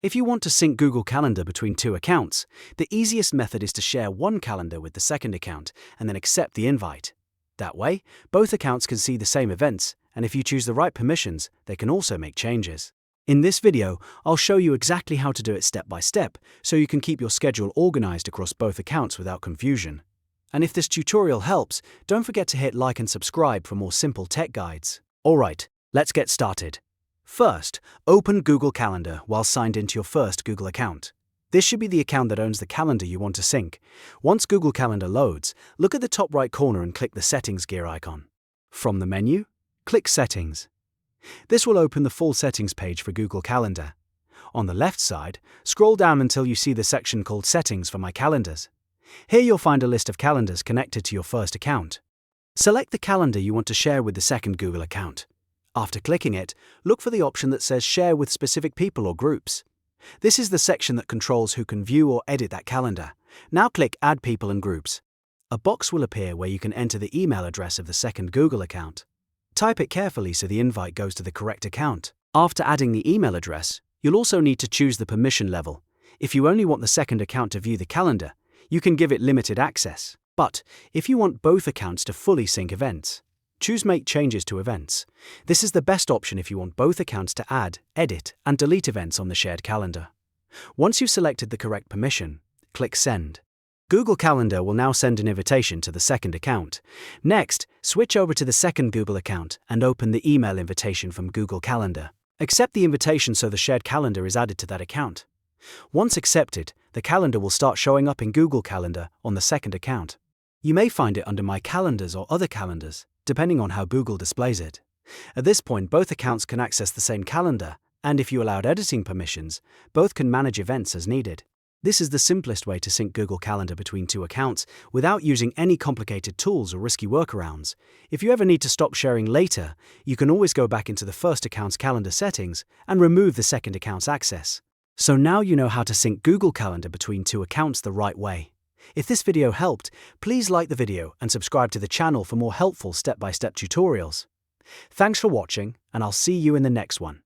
If you want to sync Google Calendar between two accounts, the easiest method is to share one calendar with the second account and then accept the invite. That way, both accounts can see the same events, and if you choose the right permissions, they can also make changes. In this video, I'll show you exactly how to do it step by step, so you can keep your schedule organized across both accounts without confusion. And if this tutorial helps, don't forget to hit like and subscribe for more simple tech guides. Alright, let's get started. First, open Google Calendar while signed into your first Google account. This should be the account that owns the calendar you want to sync. Once Google Calendar loads, look at the top right corner and click the Settings gear icon. From the menu, click Settings. This will open the full settings page for Google Calendar. On the left side, scroll down until you see the section called Settings for My Calendars. Here you'll find a list of calendars connected to your first account. Select the calendar you want to share with the second Google account. After clicking it, look for the option that says Share with specific people or groups. This is the section that controls who can view or edit that calendar. Now click Add People and Groups. A box will appear where you can enter the email address of the second Google account. Type it carefully so the invite goes to the correct account. After adding the email address, you'll also need to choose the permission level. If you only want the second account to view the calendar, you can give it limited access. But if you want both accounts to fully sync events, choose Make Changes to Events. This is the best option if you want both accounts to add, edit, and delete events on the shared calendar. Once you've selected the correct permission, click Send. Google Calendar will now send an invitation to the second account. Next, switch over to the second Google account and open the email invitation from Google Calendar. Accept the invitation so the shared calendar is added to that account. Once accepted, the calendar will start showing up in Google Calendar on the second account. You may find it under My Calendars or Other Calendars, depending on how Google displays it. At this point, both accounts can access the same calendar, and if you allowed editing permissions, both can manage events as needed. This is the simplest way to sync Google Calendar between two accounts without using any complicated tools or risky workarounds. If you ever need to stop sharing later, you can always go back into the first account's calendar settings and remove the second account's access. So now you know how to sync Google Calendar between two accounts the right way. If this video helped, please like the video and subscribe to the channel for more helpful step-by-step tutorials. Thanks for watching, and I'll see you in the next one.